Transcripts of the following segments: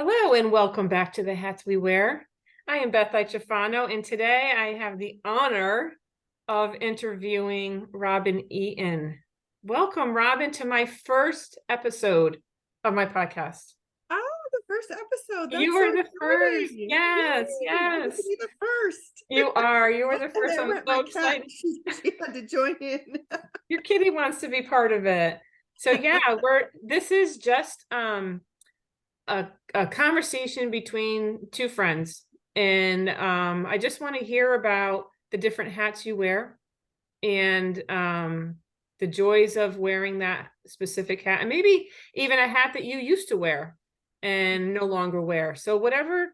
Hello and welcome back to the Hats We Wear. I am Beth Chafano, and today I have the honor of interviewing Robin Eaton. Welcome, Robin, to my first episode of my podcast. Oh, the first episode. You That's were so the first. exciting. Yes, Yay. I get to yes. be the first. You are. You were the And first. there I'm went so my cat. excited. She had to join in. Your kitty wants to be part of it. So yeah, this is just a conversation between two friends. And I just want to hear about the different hats you wear and the joys of wearing that specific hat, and maybe even a hat that you used to wear and no longer wear. So whatever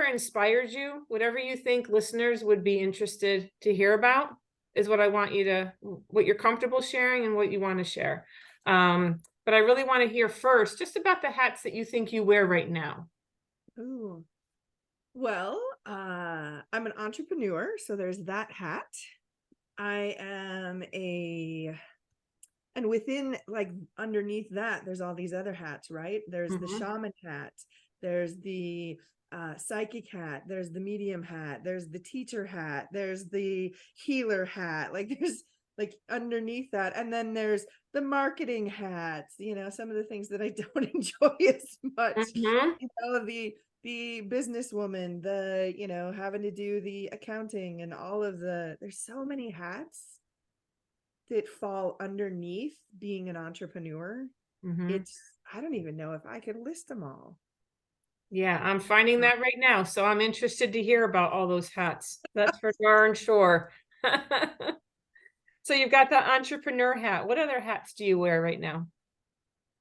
inspires you, whatever you think listeners would be interested to hear about is what you're comfortable sharing and what you want to share. But I really want to hear first just about the hats that you think you wear right now. Ooh. Well, I'm an entrepreneur, so there's that hat. I am and within, like, underneath that, there's all these other hats, right? There's the shaman hat, there's the psychic hat, there's the medium hat, there's the teacher hat, there's the healer hat. Like, there's like underneath that, and then there's the marketing hats, some of the things that I don't enjoy as much. Mm-hmm. The businesswoman, the having to do the accounting and all of there's so many hats that fall underneath being an entrepreneur. Mm-hmm. I don't even know if I could list them all. Yeah, I'm finding that right now. So I'm interested to hear about all those hats. That's for darn sure. So you've got the entrepreneur hat. What other hats do you wear right now?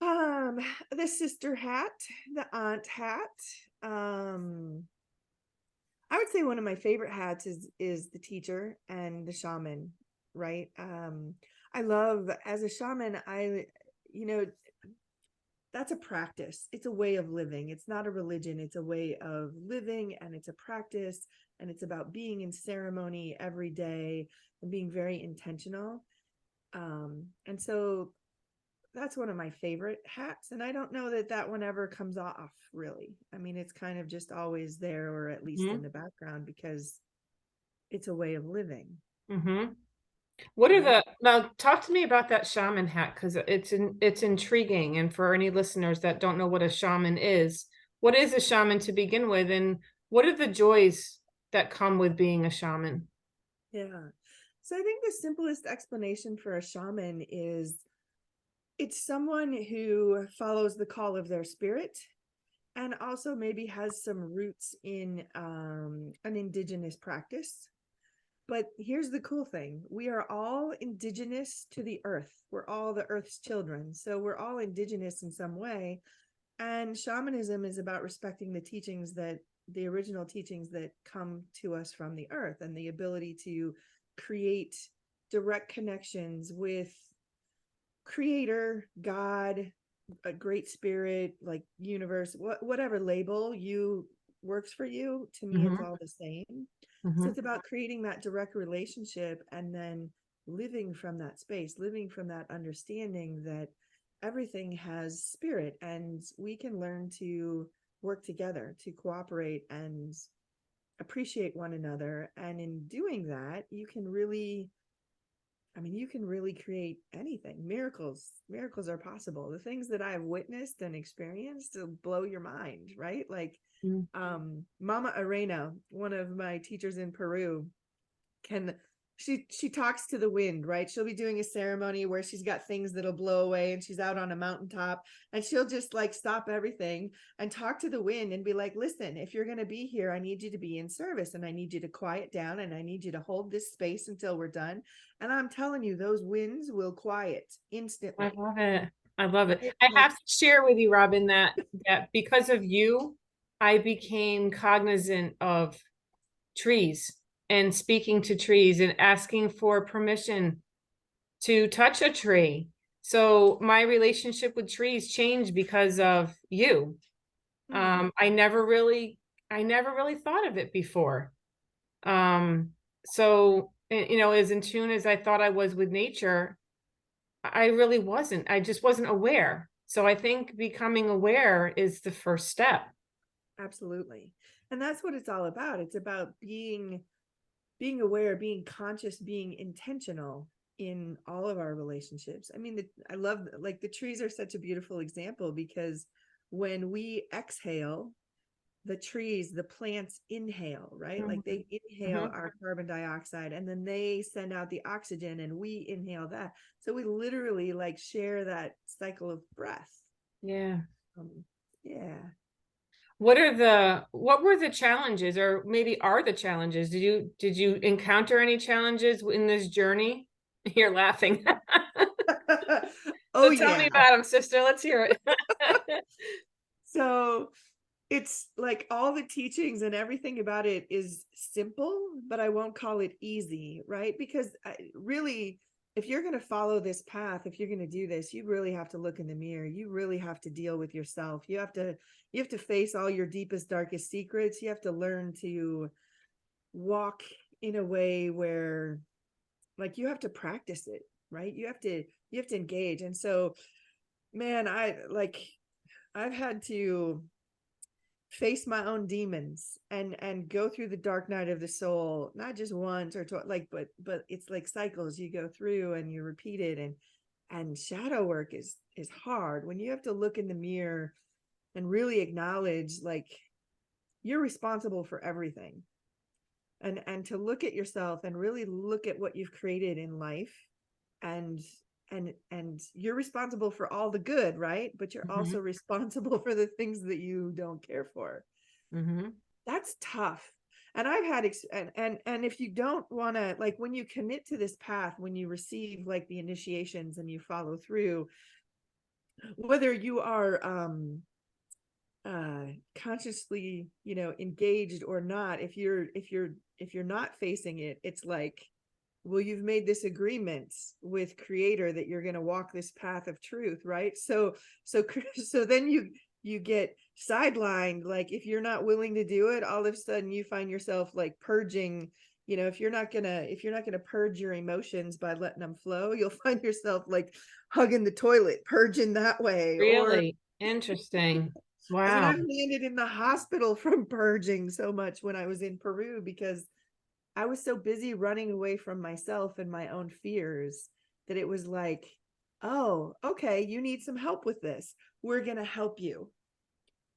Um, the sister hat, the aunt hat. I would say one of my favorite hats is the teacher and the shaman, right? I love, as a shaman, you know, that's a practice. It's a way of living. It's not a religion. It's a way of living, and it's a practice, and it's about being in ceremony every day and being very intentional. And so that's one of my favorite hats. And I don't know that that one ever comes off, really. I mean, it's kind of just always there, or at least in the background, because it's a way of living. Mm-hmm. Right. Now talk to me about that shaman hat, because it's intriguing. And for any listeners that don't know what a shaman is, what is a shaman to begin with, and what are the joys that come with being a shaman? Yeah. So I think the simplest explanation for a shaman is it's someone who follows the call of their spirit, and also maybe has some roots in an indigenous practice. But here's the cool thing: we are all indigenous to the earth. We're all the earth's children. So we're all indigenous in some way. And shamanism is about respecting the original teachings that come to us from the earth, and the ability to create direct connections with creator, God, a great spirit, like universe, whatever label you works for you. To me, it's Mm-hmm. all the same. So Mm-hmm. it's about creating that direct relationship, and then living from that space, living from that understanding that everything has spirit, and we can learn to work together, to cooperate and appreciate one another. And in doing that, you can really create anything. Miracles are possible. The things that I've witnessed and experienced will blow your mind, right? Like, Mama Arena, one of my teachers in Peru, can she talks to the wind, right? She'll be doing a ceremony where she's got things that'll blow away, and she's out on a mountaintop, and she'll just like stop everything and talk to the wind and be like, listen, if you're going to be here, I need you to be in service, and I need you to quiet down, and I need you to hold this space until we're done. And I'm telling you, those winds will quiet I instantly. love it. I love it. Right? I Like, have to share with you, Robin, that because of you, I became cognizant of trees and speaking to trees and asking for permission to touch a tree. So my relationship with trees changed because of you. hmm, I never really thought of it before. So as in tune as I thought I was with nature, I really wasn't. I just wasn't aware. So I think becoming aware is the first step. Absolutely. And that's what it's all about. It's about being aware, being conscious, being intentional in all of our relationships. I mean, I love, like, the trees are such a beautiful example, because when we exhale, the trees, the plants inhale, right? Like, they inhale Mhm. our carbon dioxide, and then they send out the oxygen, and we inhale that. So we literally, like, share that cycle of breath. Yeah. Um, yeah. What were the challenges, or maybe are the challenges? Did you encounter any challenges in this journey? You're laughing. Oh So tell me yeah. about them, sister. Let's hear it. So it's like, all the teachings and everything about it is simple, but I won't call it easy, right? Because really, if you're going to follow this path, if you're going to do this, you really have to look in the mirror. You really have to deal with yourself. You have to face all your deepest, darkest secrets. You have to learn to walk in a way where, like, you have to practice it, right? You have to engage. And so, man, I've had to face my own demons and go through the dark night of the soul, not just once or twice, like, but it's like cycles you go through, and you repeat it. And shadow work is hard, when you have to look in the mirror and really acknowledge, like, you're responsible for everything, and to look at yourself and really look at what you've created in life. And and and you're responsible for all the good, right? But you're also Mhm. responsible for the things that you don't care for. Mhm. That's tough. And I've had and if you don't want to, like, when you commit to this path, when you receive, like, the initiations and you follow through, whether you are consciously, engaged or not, if you're not facing it, it's like, well, you've made this agreement with creator that you're going to walk this path of truth, right? So so then you get sidelined. Like, if you're not willing to do it, all of a sudden you find yourself, like, purging. If you're not gonna purge your emotions by letting them flow, you'll find yourself, like, hugging the toilet, purging that way. Or Really interesting. I mean, Wow. I've landed in the hospital from purging so much when I was in Peru, because I was so busy running away from myself and my own fears, that it was like, oh, okay, you need some help with this. We're going to help you.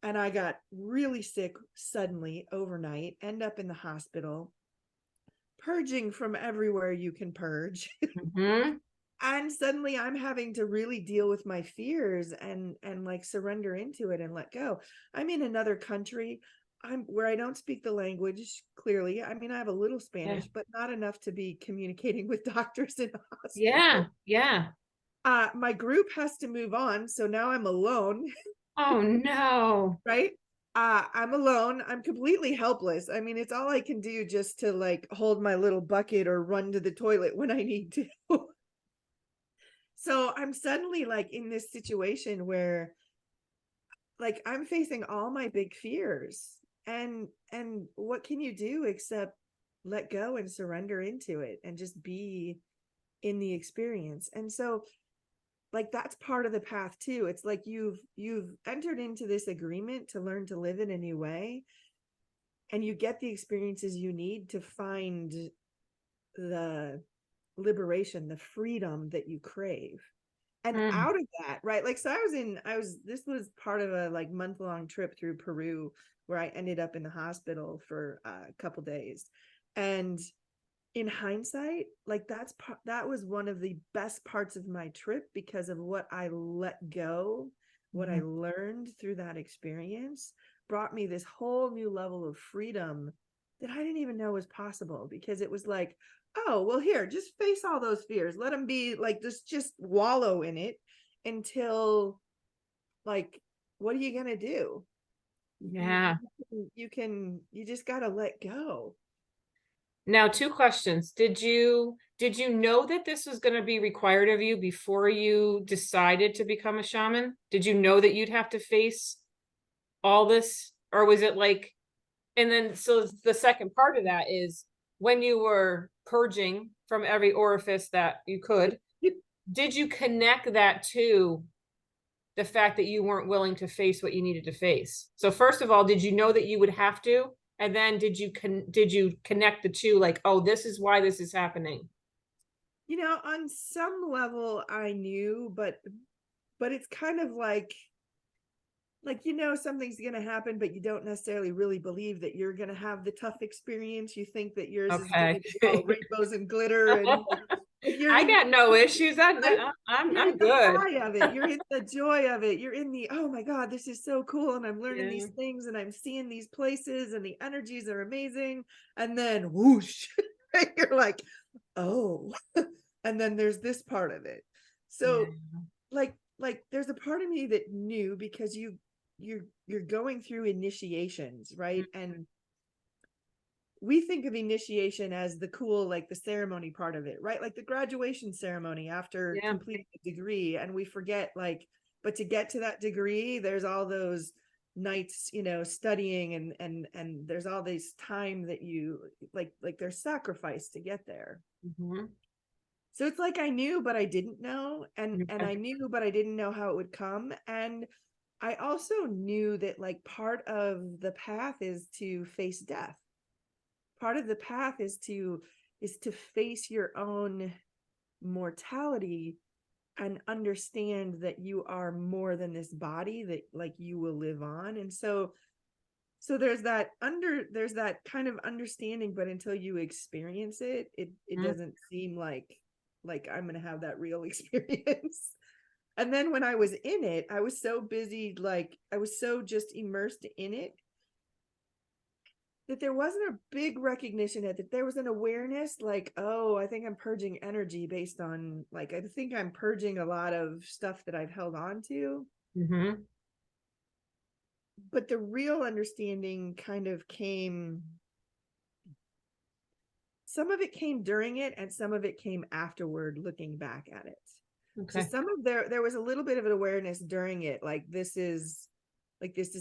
And I got really sick suddenly overnight, end up in the hospital, purging from everywhere you can purge. Mhm. And suddenly I'm having to really deal with my fears, and like, surrender into it and let go. I'm in another country, I'm where I don't speak the language clearly. I mean, I have a little Yeah. Spanish, but not enough to be communicating with doctors in a Yeah. hospital. Yeah. My group has to move on, so now I'm alone. Oh no. Right? I'm alone. I'm completely helpless. I mean, it's all I can do, just to, like, hold my little bucket or run to the toilet when I need to. So I'm suddenly, like, in this situation where, like, I'm facing all my big fears, and what can you do except let go and surrender into it and just be in the experience. And so, like, that's part of the path too. It's like, you've entered into this agreement to learn to live in a new way, and you get the experiences you need to find the liberation, the freedom that you crave. And Mm. out of that, right? Like, so this was part of a, like, month-long trip through Peru, where I ended up in the hospital for a couple days. And in hindsight, like, that was one of the best parts of my trip, because of what I let go, what I Mhm. learned through that experience, brought me this whole new level of freedom that I didn't even know was possible. Because it was like, oh, well, here, just face all those fears, let them be, like, this, just wallow in it until, like, what are you gonna do? you Yeah. you just gotta let go. Now, two questions. Did you know that this was going to be required of you before you decided to become a shaman? Did you know that you'd have to face all this? Or was it like, and then so the second part of that is, when you were purging from every orifice that you could, did you connect that to the fact that you weren't willing to face what you needed to face. So first of all, did you know that you would have to? And then did you connect the two, like, oh, this is why this is happening? On some level I knew, but it's kind of like something's going to happen, but you don't necessarily really believe that you're going to have the tough experience. You think that yours is going Okay. to be all rainbows and glitter, and like you're I in, got no issues. right? You're I'm in the good. high of it. You're in the joy of it. You're in the, oh my God, this is so cool. And I'm learning Yeah. these things and I'm seeing these places and the energies are amazing. And then whoosh, you're like, oh, and then there's this part of it. Yeah. So like there's a part of me that knew, because you're going through initiations, right? And we think of initiation as the cool, like the ceremony part of it, right? Like the graduation ceremony after Yeah. completing a degree. And we forget, like, but to get to that degree, there's all those nights, studying, and there's all this time that you like there's sacrifice to get there. Mhm. So it's like I knew, but I didn't know. And I Okay. knew, but I didn't know how it would come. And I also knew that like part of the path is to face death. Part of the path is to face your own mortality and understand that you are more than this body, that like you will live on. And so there's that kind of understanding, but until you experience it, it Mhm. doesn't seem like I'm going to have that real experience. And then when I was in it, I was so busy, like I was so just immersed in it, that there wasn't a big recognition that there was an awareness, like, oh, I think I'm purging energy based on, like, I think I'm purging a lot of stuff that I've held on to. Mhm. But the real understanding kind of came, some of it came during it and some of it came afterward, looking back at it. So Okay. some of there was a little bit of an awareness during it, like this is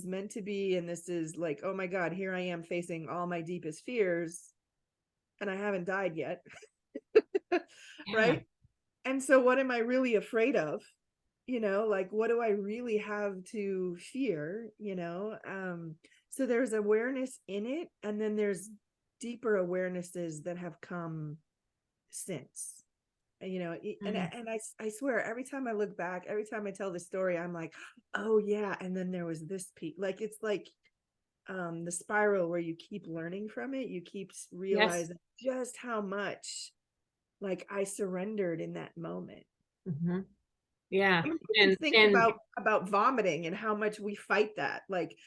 meant to be, and this is like, oh my God, here I am facing all my deepest fears and I haven't died yet. Yeah. Right? And so what am I really afraid of? Like, what do I really have to fear? So there's awareness in it, and then there's deeper awarenesses that have come since. Mm. And I swear, every time I look back, every time I tell the story, I'm like, oh yeah, and then there was this piece. Like, it's like the spiral where you keep learning from it, you keep Yes. realizing just how much like I surrendered in that moment. Mhm. Yeah. I mean, even think And about vomiting and how much we fight that. Like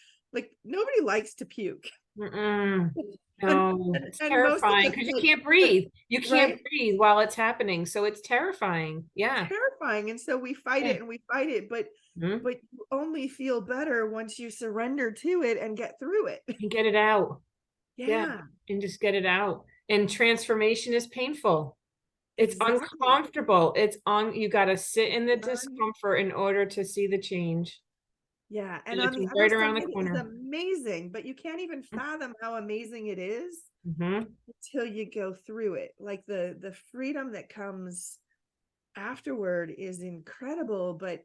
nobody likes to puke. mm-mm. and No, and, it's and most of terrifying us, because you like, can't breathe. You can't right, breathe while it's happening. So it's terrifying. it's Yeah. terrifying, and so we fight Yeah. it and we fight it, but Mhm. you only feel better once you surrender to it and get through it. And get it out. Yeah. Yeah, And just get it out. And transformation is painful. It's exactly. uncomfortable. You got to sit in the Un- discomfort in order to see the change. yeah, and And on it's the other right side around the is corner. amazing, but you can't even fathom how amazing it is Hmm. until you go through it. Like the freedom that comes afterward is incredible, but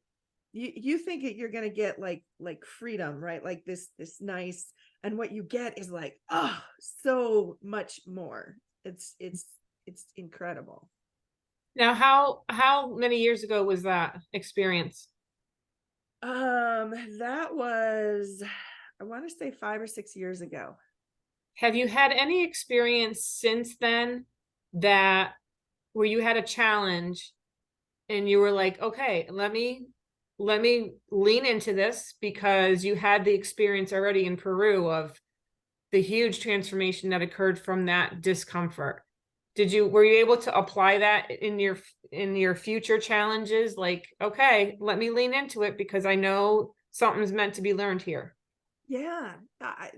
you think you're going to get like freedom, right? Like this nice, and what you get is like, oh, so much more. It's incredible. Now, how many years ago was that experience? That was, I want to say 5 or 6 years ago. Have you had any experience since then that where you had a challenge and you were like, okay, let me lean into this because you had the experience already in Peru of the huge transformation that occurred from that discomfort. Were you able to apply that in your future challenges? Like, okay, let me lean into it because I know something's meant to be learned here. Yeah,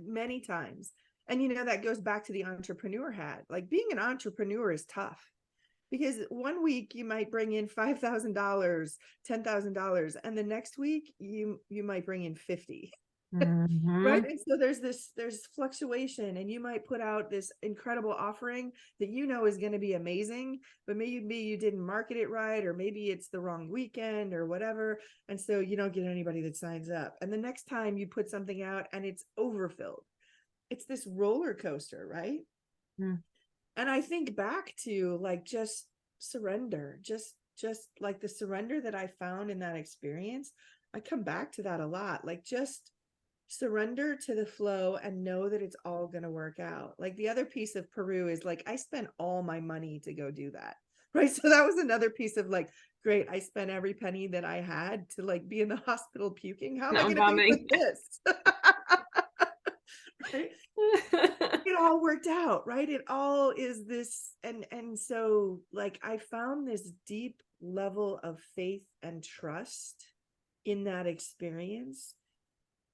many times. And that goes back to the entrepreneur hat. Like, being an entrepreneur is tough, because one week you might bring in $5,000, $10,000, and the next week you might bring in 50. Right. Mhm. And so there's fluctuation, and you might put out this incredible offering that is going to be amazing, but maybe you didn't market it right, or maybe it's the wrong weekend or whatever. And so you don't get anybody that signs up. And the next time you put something out and it's overfilled, it's this roller coaster, right? Mm. And I think back to like just surrender, just like the surrender that I found in that experience. I come back to that a lot. Like just surrender to the flow and know that it's all going to work out. Like the other piece of Peru is like I spent all my money to go do that. Right? So that was another piece of like, great, I spent every penny that I had to like be in the hospital puking. How am I No going to pay for bombing. this? Right? It all worked out, right? It all is this. And so like I found this deep level of faith and trust in that experience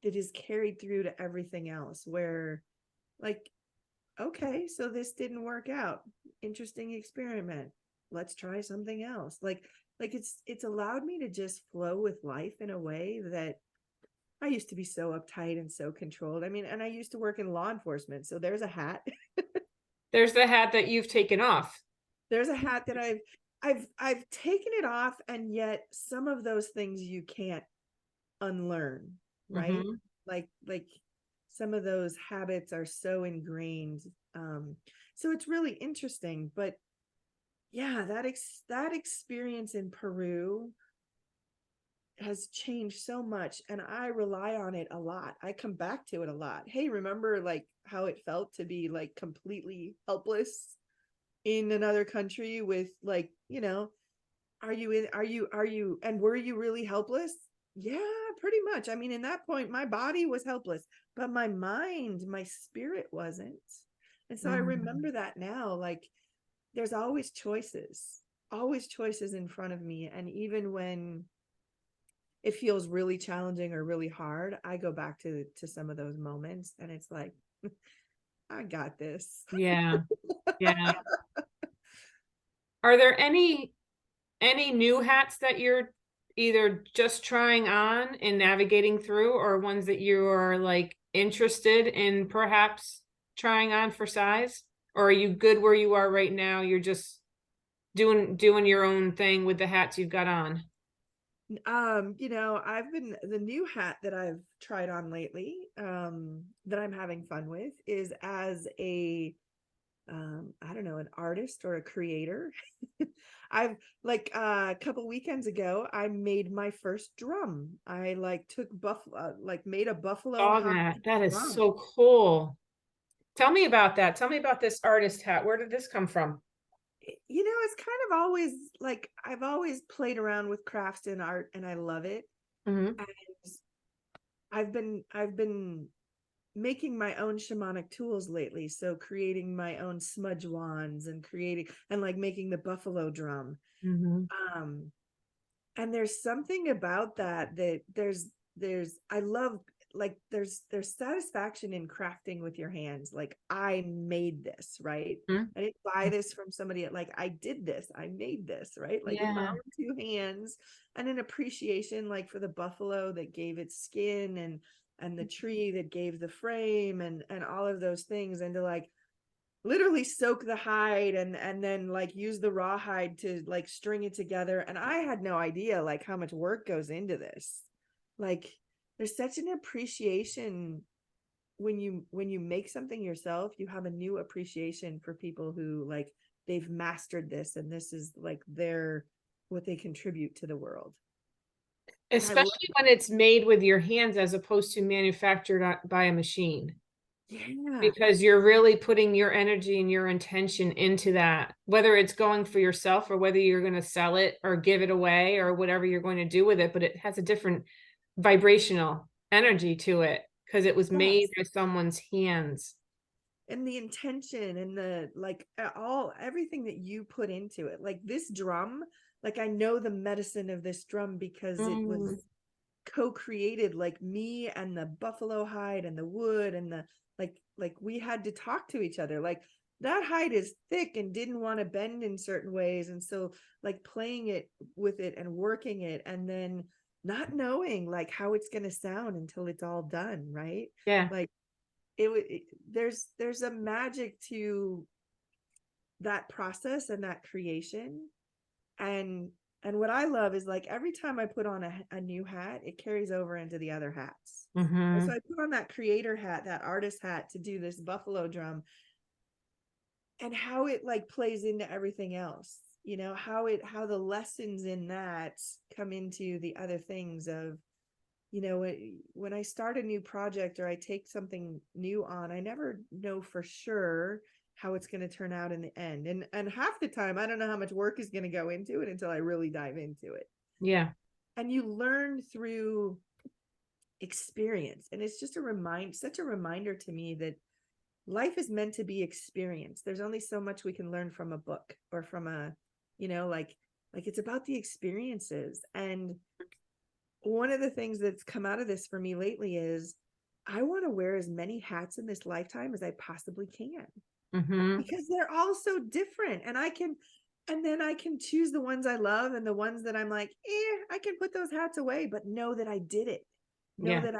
that is carried through to everything else, where like, okay, so this didn't work out, interesting experiment, let's try something else. Like it's allowed me to just flow with life in a way that I used to be so uptight and so controlled. I mean, and I used to work in law enforcement, so there's a hat. There's the hat that you've taken off. There's a hat that I've taken it off, and yet some of those things you can't unlearn, right? Hmm. Like some of those habits are so ingrained. So it's really interesting. But yeah, that experience in Peru has changed so much, and I rely on it a lot. I come back to it a lot. Hey, remember like how it felt to be like completely helpless in another country with like, are you and were you really helpless? Yeah, pretty much. I mean, in that point my body was helpless, but my mind, my spirit wasn't. And so I Hmm. remember that now, like there's always choices in front of me. And even when it feels really challenging or really hard, I go back to some of those moments, and it's like, I got this. Yeah. Yeah. Are there any new hats that you're either just trying on and navigating through, or ones that you are like interested in perhaps trying on for size? Or are you good where you are right now? You're just doing your own thing with the hats you've got on. I've been the new hat that I've tried on lately, that I'm having fun with is as a I don't know, an artist or a creator. I've like a couple weekends ago, I made my first drum. I like took buffalo, like made a buffalo Saw hide that. That is drum. so cool. Tell me about that. Tell me about this artist hat. Where did this come from? It's kind of always like I've always played around with crafts and art, and I love it. Hmm. And I've been making my own shamanic tools lately, so creating my own smudge wands and creating and like making the buffalo drum. Hmm. um and there's something about that there's I love, like there's satisfaction in crafting with your hands. Like I made this, right? I didn't buy this from somebody. Like I did this, I made this, right? Like with my Yeah. own two hands. And an appreciation like for the buffalo that gave its skin, and the tree that gave the frame, and all of those things. And to like literally soak the hide, and then like use the raw hide to like string it together. And I had no idea like how much work goes into this. Like there's such an appreciation when you make something yourself. You have a new appreciation for people who like they've mastered this, and this is like their what they contribute to the world. And I love Especially when it's made with your hands as opposed to manufactured by a machine. yeah. Because you're really putting your energy and your intention into that, whether it's going for yourself or whether you're going to sell it or give it away or whatever you're going to do with it. But it has a different vibrational energy to it because it was made Yes. by someone's hands. And the intention and the like all everything that you put into it, like this drum, like I know the medicine of this drum because it was Mm, co-created, like me and the buffalo hide and the wood and the like we had to talk to each other. Like that hide is thick and didn't want to bend in certain ways, and so like playing it with it and working it, and then not knowing like how it's going to sound until it's all done, right? Yeah. Like there's a magic to that process and that creation. And what I love is like every time I put on a new hat, it carries over into the other hats. And so Mm-hmm. I put on that creator hat, that artist hat to do this buffalo drum, and how it like plays into everything else, how the lessons in that come into the other things of, when I start a new project or I take something new on, I never know for sure how it's going to turn out in the end. And half the time, I don't know how much work is going to go into it until I really dive into it. Yeah. And you learn through experience. And it's just such a reminder to me that life is meant to be experienced. There's only so much we can learn from a book or from like it's about the experiences. And one of the things that's come out of this for me lately is I want to wear as many hats in this lifetime as I possibly can, Mm-hmm. because they're all so different. And then I can choose the ones I love and the ones that I'm like, I can put those hats away, but know that I did it. Know Yeah. that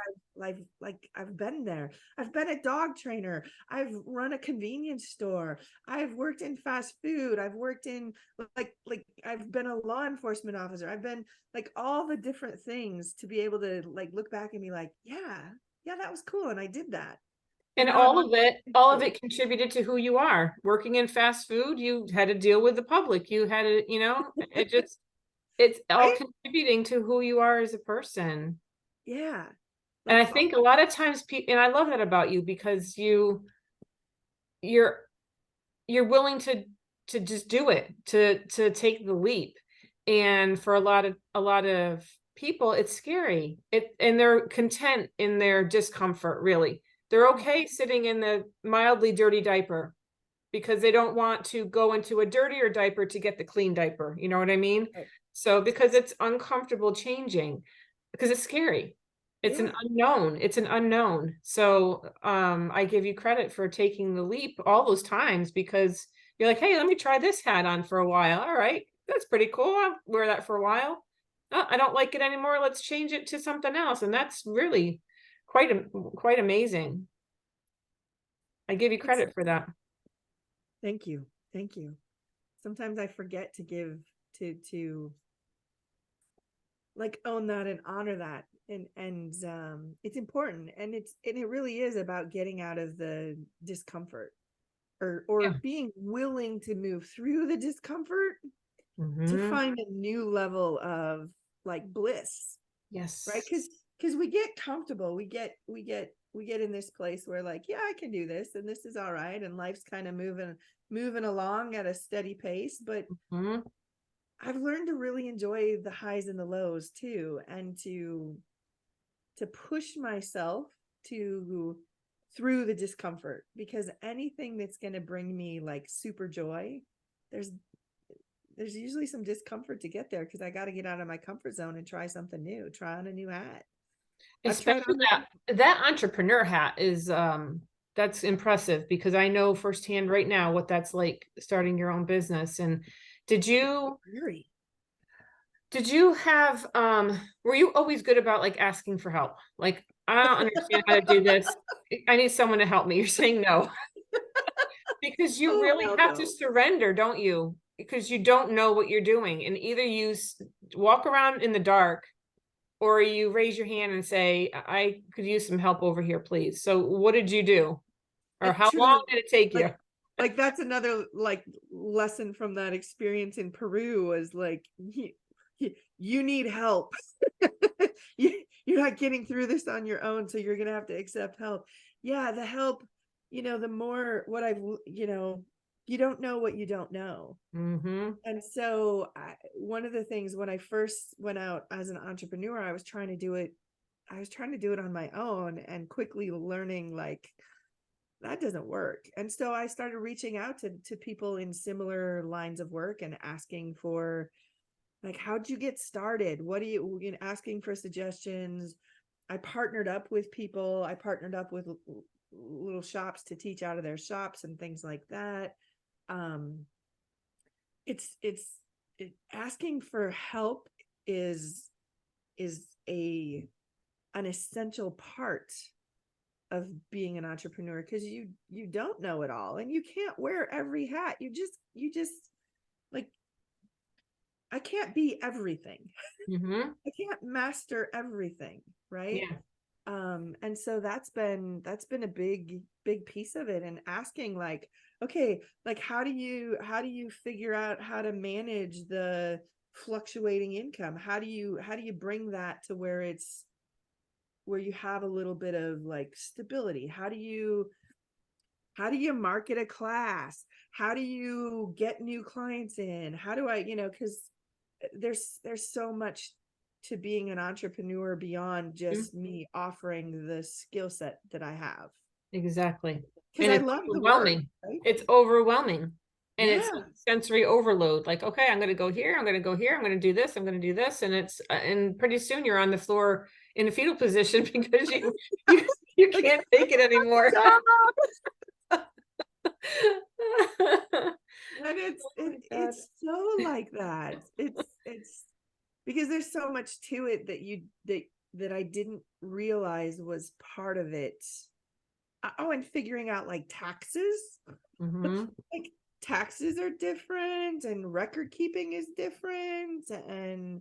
I've been there. I've been a dog trainer. I've run a convenience store. I've worked in fast food. I've worked in like I've been a law enforcement officer. I've been like all the different things to be able to like look back and be like, yeah, that was cool. And I did that. And And now I'm on all of to it contributed to who you are. Working in fast food, you had to deal with the public. You had to, it's all right. contributing to who you are as a person. Yeah. And Like I think a lot of times people, and I love that about you because you're you're willing to just do it, to take the leap. And for a lot of people, it's scary. And they're content in their discomfort, really. They're okay sitting in the mildly dirty diaper because they don't want to go into a dirtier diaper to get the clean diaper. You know what I mean? right. So because it's uncomfortable changing, because it's scary. It's an Yeah. unknown. It's an unknown. So I give you credit for taking the leap all those times because you're like, hey, let me try this hat on for a while. All right, that's pretty cool. I'll wear that for a while. Oh, I don't like it anymore. Let's change it to something else. And that's really quite amazing. I give you It's credit for that. Thank you. Thank you. Sometimes I forget to give to like own that and honor that. And it's important, and it really is about getting out of the discomfort, or Yeah. being willing to move through the discomfort to Hmm. find a new level of like bliss, right? Yes. Because we get comfortable, we get in this place where like, yeah, I can do this and this is all right, and life's kind of moving along at a steady pace. But Hmm. I've learned to really enjoy the highs and the lows too, and to push myself to through the discomfort, because anything that's going to bring me like super joy, there's there's usually some discomfort to get there, because I got to get out of my comfort zone and try something new, try on a new hat. I've tried Especially on that entrepreneur hat is that's impressive because I know firsthand right now what that's like starting your own business. And did you the did you have were you always good about like asking for help? Like, I don't understand how to do this. I need someone to help me. You're saying no because you Oh, really hell have to no. surrender, don't you? Because you don't know what you're doing. And either walk around in the dark or you raise your hand and say, I could use some help over here, please. So what did you do? Or And how long truly, did it take you? like that's another like lesson from that experience in Peru, was like, you need help. You're not getting through this on your own, so you're gonna have to accept help. Yeah, the help, the more what you don't know what you don't know. Mm-hmm. And so one of the things when I first went out as an entrepreneur, I was trying to do it on my own, and quickly learning like that doesn't work. And so I started reaching out to people in similar lines of work and asking for like, how'd you get started? What do asking for suggestions. I partnered up with people. I partnered up with little shops to teach out of their shops and things like that. Um, it's asking for help is an essential part of being an entrepreneur, because you don't know it all and you can't wear every hat. You just like, I can't be everything. Mm-hmm. I can't master everything, right? Yeah. And so that's been a big piece of it, and asking like, okay, like how do you figure out how to manage the fluctuating income? How do you bring that to where you have a little bit of like stability? How do you market a class? How do you get new clients in? How do I, because there's so much to being an entrepreneur beyond just me offering the skill set that I have. Exactly. Because And I it's love the work, overwhelming. right? It's overwhelming. And it's Yeah. sensory overload. Like, okay, I'm going to go here. I'm going to go here. I'm going to do this. I'm going to do this. And and pretty soon you're on the floor in a fetal position because you Like, can't take it anymore. and Oh my God. it's so like that. It's because there's so much to it that I didn't realize was part of it. Oh, and figuring out like taxes. Mm-hmm. Like, taxes are different and record keeping is different, and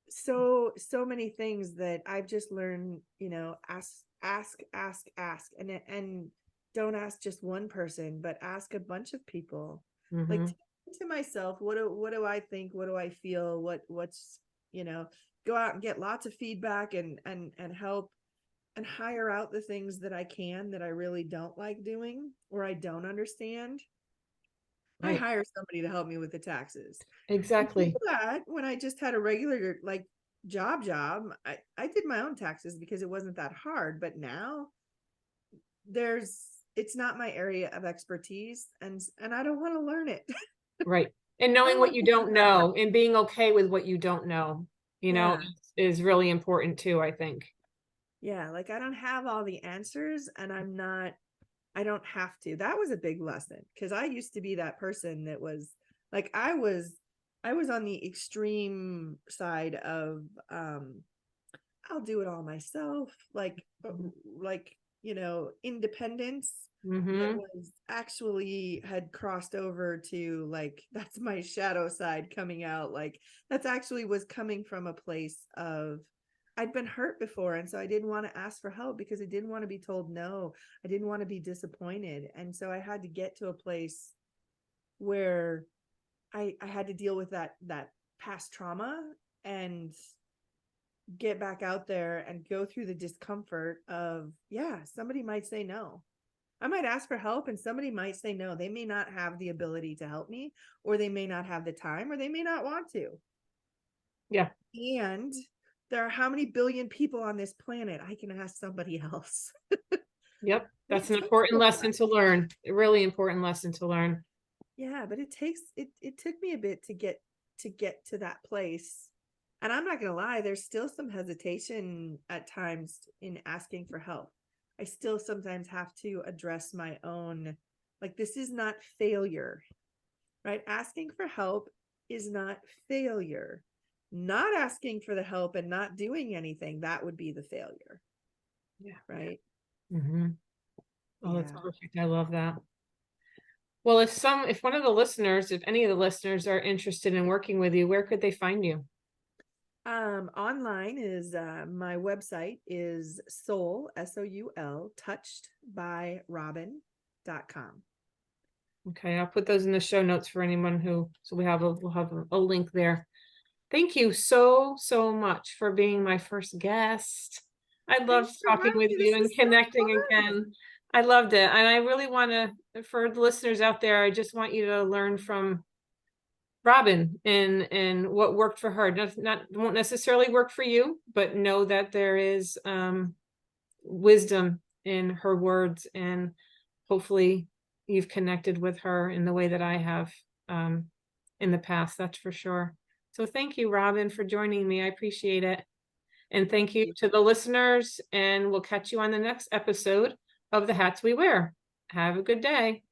so many things that I've just learned, ask, and don't ask just one person, but ask a bunch of people. Like, Mm-hmm. to myself, what do I think? What do I feel? What's, go out and get lots of feedback, and help, and hire out the things that I really don't like doing or I don't understand. I Right. hire somebody to help me with the taxes. Before Exactly. that, when I just had a regular like job, I did my own taxes because it wasn't that hard. But now it's not my area of expertise, and I don't want to learn it. Right. And I knowing don't what want you to do don't that work. know and being okay with what you don't know, Yeah. is really important too, I think. Yeah. Like, I don't have all the answers, and I don't have to. That was a big lesson, because I used to be that person that was like, I was on the extreme side of I'll do it all myself, like, independence, that Mm-hmm. was actually had crossed over to like, that's my shadow side coming out. Like, that's actually was coming from a place of, I'd been hurt before, and so I didn't want to ask for help because I didn't want to be told no. I didn't want to be disappointed, and so I had to get to a place where I had to deal with that past trauma, and get back out there and go through the discomfort of, yeah, somebody might say no. I might ask for help and somebody might say no. They may not have the ability to help me, or they may not have the time, or they may not want to. Yeah. And there are how many billion people on this planet? I can ask somebody else. Yep. And That's it an takes a important lot. lesson to learn. A really important lesson to learn. Yeah, but it took me a bit to get to that place. And I'm not gonna lie, there's still some hesitation at times in asking for help. I still sometimes have to address my own, like, this is not failure, right? Asking for help is not failure. Not asking for the help and not doing anything, that would be the failure, Yeah. right? Mm-hmm. Oh, that's Yeah. perfect. I love that. Well, if one of the listeners, if any of the listeners are interested in working with you, where could they find you? Online is my website is soul touched by robin.com. Okay, I'll put those in the show notes for anyone so we'll have a link there. Thank you so, so much for being my first guest. I loved Thanks for talking having with me. you This and was so connecting fun. again. I loved it. And I really want for the listeners out there, I just want you to learn from Robin and what worked for her. Not won't necessarily work for you, but know that there is wisdom in her words, and hopefully you've connected with her in the way that I have in the past, that's for sure. So thank you, Robin, for joining me. I appreciate it. And thank you to the listeners, and we'll catch you on the next episode of The Hats We Wear. Have a good day.